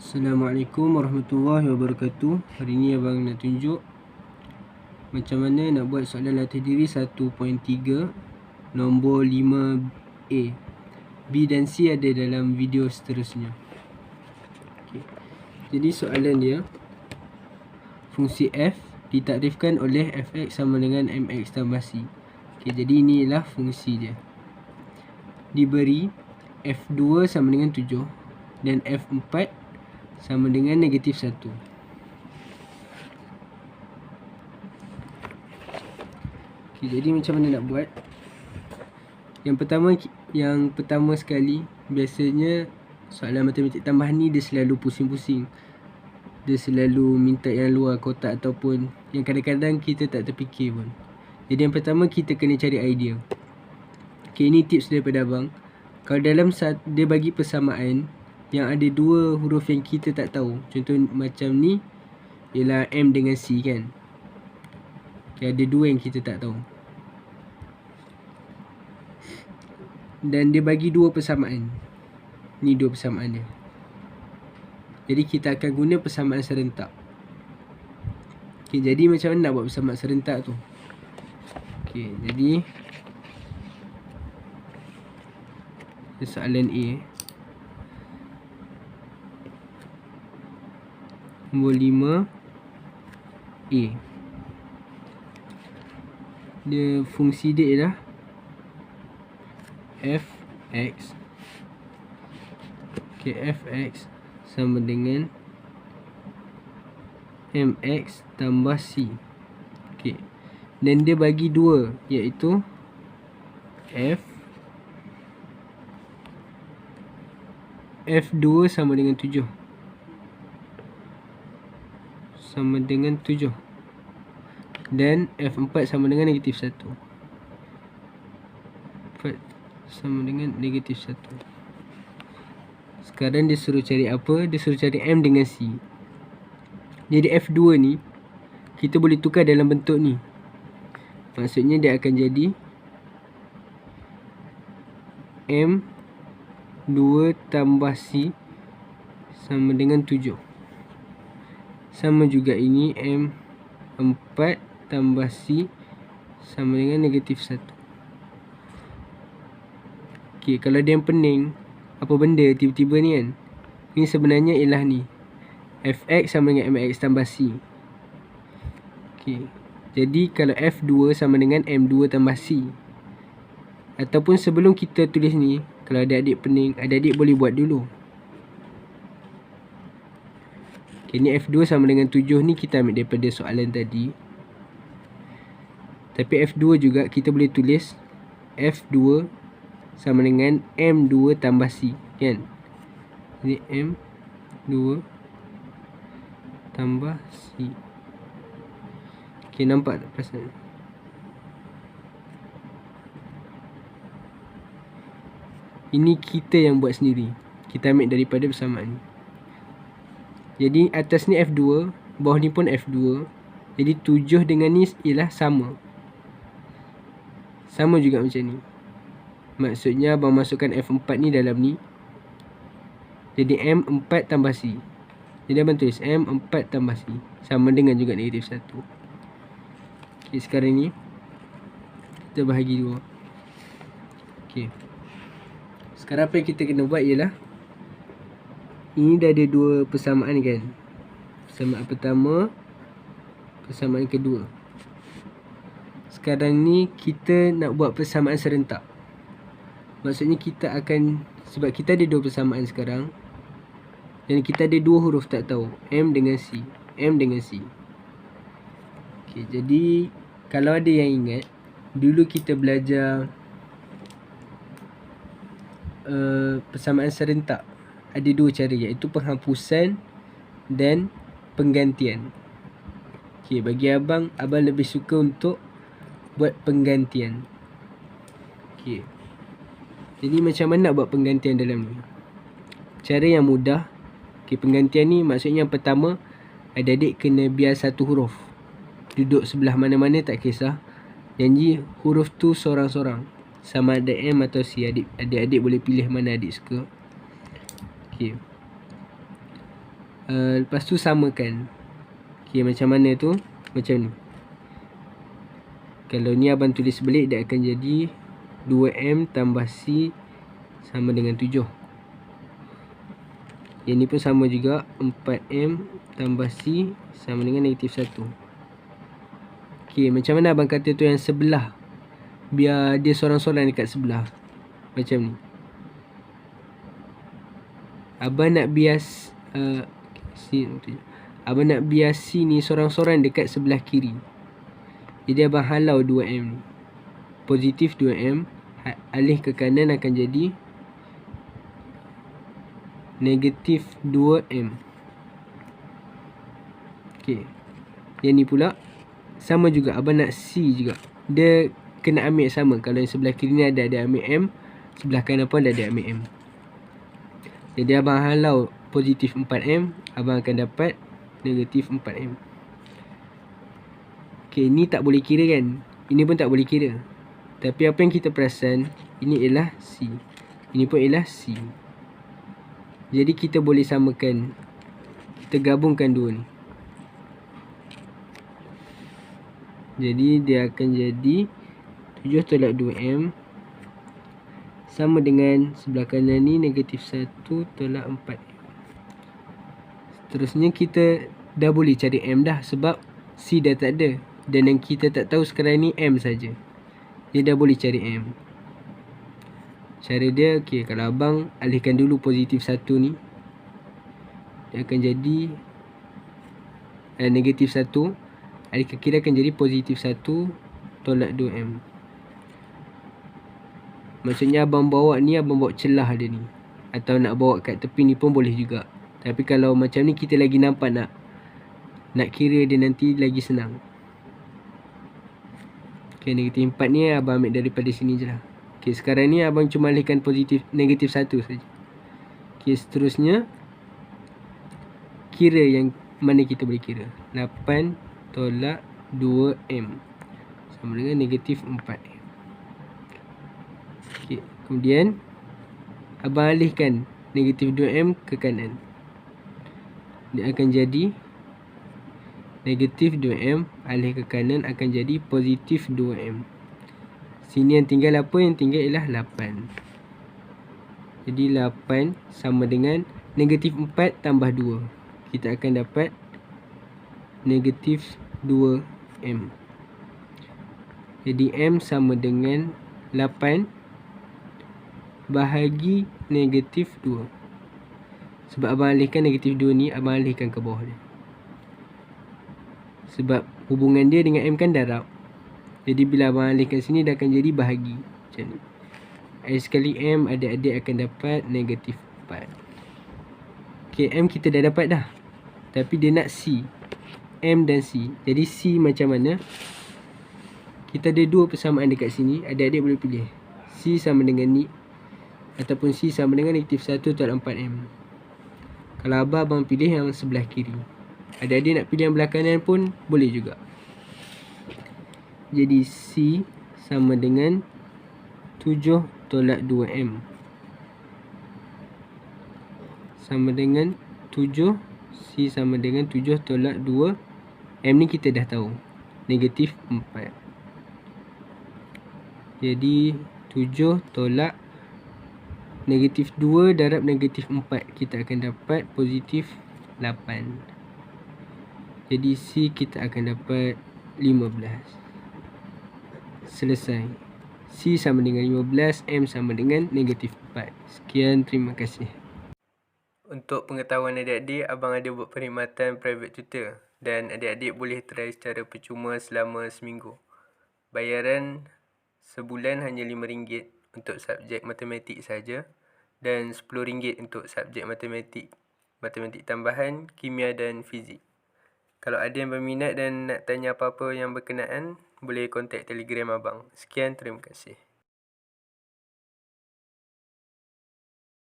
Assalamualaikum warahmatullahi wabarakatuh. Hari ni abang nak tunjuk macam mana nak buat soalan latih diri 1.3 nombor 5A. B dan C ada dalam video seterusnya. Okay. Jadi soalan dia, fungsi f ditakrifkan oleh fx sama dengan mx tambah c. Okay, jadi inilah fungsi dia. Diberi f2 sama dengan 7 dan f4 sama dengan negatif 1. Okay, jadi macam mana nak buat? Yang pertama sekali, biasanya soalan matematik tambahan ni dia selalu pusing-pusing. Dia selalu minta yang luar kotak ataupun yang kadang-kadang kita tak terfikir pun. Jadi yang pertama kita kena cari idea. Okay, ini tips daripada abang. Kalau dalam dia bagi persamaan yang ada dua huruf yang kita tak tahu, contoh macam ni ialah M dengan C kan. Okay, ada dua yang kita tak tahu. Dan dia bagi dua persamaan. Ni dua persamaan dia. Jadi kita akan guna persamaan serentak. Okay, jadi macam mana nak buat persamaan serentak tu? Okay, jadi soalan A, nombor 5A. Dia fungsi dia ialah fx. Okay, fx sama dengan mx tambah c. Okay, dan dia bagi dua, iaitu f2 sama dengan 7. Sama dengan 7. Dan f4 sama dengan negatif 1. 4 sama dengan negatif 1. Sekarang dia suruh cari apa? Dia suruh cari M dengan C. Jadi f2 ni kita boleh tukar dalam bentuk ni. Maksudnya dia akan jadi M2 tambah C sama dengan 7. Sama juga ini M4 tambah C sama dengan negatif 1. Okay, kalau dia yang pening, apa benda tiba-tiba ni kan? Ini sebenarnya ialah ni, fx sama dengan mx tambah c. Okay, jadi kalau f2 sama dengan m2 tambah c. Ataupun sebelum kita tulis ni, kalau adik-adik pening, adik-adik boleh buat dulu. Okay, ni f2 sama dengan 7 ni kita ambil daripada soalan tadi. Tapi f2 juga kita boleh tulis f2 sama dengan m2 tambah c kan. Jadi m2 tambah c. Okay, nampak tak perasaan? Ini kita yang buat sendiri. Kita ambil daripada persamaan ni. Jadi atas ni f2, bawah ni pun f2. Jadi 7 dengan ni ialah sama. Sama juga macam ni. Maksudnya abang masukkan f4 ni dalam ni. Jadi m4 tambah c. Jadi abang tulis m4 tambah c sama dengan juga negatif 1. Okay, sekarang ni kita bahagi dua. Okay, sekarang apa yang kita kena buat ialah, ini dah ada dua persamaan kan. Persamaan pertama, persamaan kedua. Sekarang ni kita nak buat persamaan serentak. Maksudnya kita akan, sebab kita ada dua persamaan sekarang dan kita ada dua huruf tak tahu, M dengan C, M dengan C. Okay, jadi kalau ada yang ingat, dulu kita belajar persamaan serentak. Ada dua cara, iaitu penghapusan dan penggantian. Okay, bagi abang lebih suka untuk buat penggantian. Okay, jadi macam mana nak buat penggantian dalam ni? Cara yang mudah. Okay, penggantian ni maksudnya yang pertama, adik-adik kena biar satu huruf duduk sebelah mana-mana tak kisah. Janji huruf tu sorang-sorang, sama ada M atau C. Adik-adik boleh pilih mana adik suka. Okay, Lepas tu samakan. Okay, macam mana tu? Macam ni. Kalau ni abang tulis balik, dia akan jadi 2M tambah C sama dengan 7. Yang ni pun sama juga, 4M tambah C sama dengan negatif 1. Okay, macam mana abang kata tu yang sebelah? Biar dia sorang-sorang dekat sebelah. Macam ni. Abang nak bias abang nak bias C ni sorang-sorang dekat sebelah kiri. Jadi abang halau 2M ni. Positif 2M alih ke kanan akan jadi negatif 2M. Okay. Yang ni pula sama juga, abang nak C juga. Dia kena ambil sama. Kalau yang sebelah kiri ni ada ambil M, sebelah kanan pun ada ambil M. Jadi abang halau positif 4M, abang akan dapat negatif 4M. Okay, ni tak boleh kira kan? Ini pun tak boleh kira. Tapi apa yang kita perasan, ini ialah C, ini pun ialah C. Jadi kita boleh samakan. Kita gabungkan dua ni. Jadi dia akan jadi 7 tolak 2M sama dengan sebelah kanan ni negatif 1 tolak 4M. Seterusnya kita dah boleh cari M dah, sebab C dah tak ada. Dan yang kita tak tahu sekarang ni M saja. Dia dah boleh cari M. Cara dia, okay, kalau abang alihkan dulu positif 1 ni, dia akan jadi negatif 1. Alih ke kiri akan jadi positif 1 tolak 2M. Maksudnya abang bawa ni, abang bawa celah dia ni. Atau nak bawa kat tepi ni pun boleh juga. Tapi kalau macam ni kita lagi nampak nak kira dia nanti lagi senang. Okay, negatif 4 ni abang ambil daripada sini je lah. Okay, sekarang ni abang cuma alihkan negatif 1 saja. Okay, seterusnya kira yang mana kita boleh kira. 8 tolak 2M sama dengan negatif 4M. Okay, kemudian abang alihkan negatif 2M ke kanan. Dia akan jadi negatif 2M alih ke kanan akan jadi positif 2M. Sini yang tinggal apa? Yang tinggal ialah 8. Jadi 8 sama dengan negatif 4 tambah 2. Kita akan dapat negatif 2M. Jadi M sama dengan 8 bahagi negatif 2. Sebab abang alihkan negatif 2 ni, abang alihkan ke bawah dia. Sebab hubungan dia dengan M kan darab. Jadi bila abang alihkan sini, dia akan jadi bahagi. Macam ni. I sekali M, adik-adik akan dapat negatif 4. Okay, M kita dah dapat dah. Tapi dia nak C. M dan C. Jadi C macam mana? Kita ada dua persamaan dekat sini. Adik-adik boleh pilih. C sama dengan ni. Ataupun C sama dengan negatif 1 tolak 4M. Kalau abang pilih yang sebelah kiri. Adik-adik nak pilih yang belah kanan pun boleh juga. Jadi C sama dengan 7 tolak 2M. Sama dengan 7. C sama dengan 7 tolak 2. M ni kita dah tahu. Negatif 4. Jadi 7 tolak negatif 2 darab negatif 4. Kita akan dapat positif 8. Jadi C kita akan dapat 15. Selesai. C sama dengan 15, M sama dengan negatif 4. Sekian, terima kasih. Untuk pengetahuan adik-adik, abang ada buat perkhidmatan private tutor. Dan adik-adik boleh try secara percuma selama seminggu. Bayaran sebulan hanya RM5 untuk subjek matematik saja. Dan RM10 untuk subjek matematik tambahan, kimia dan fizik. Kalau ada yang berminat dan nak tanya apa-apa yang berkenaan, boleh kontak Telegram abang. Sekian, terima kasih.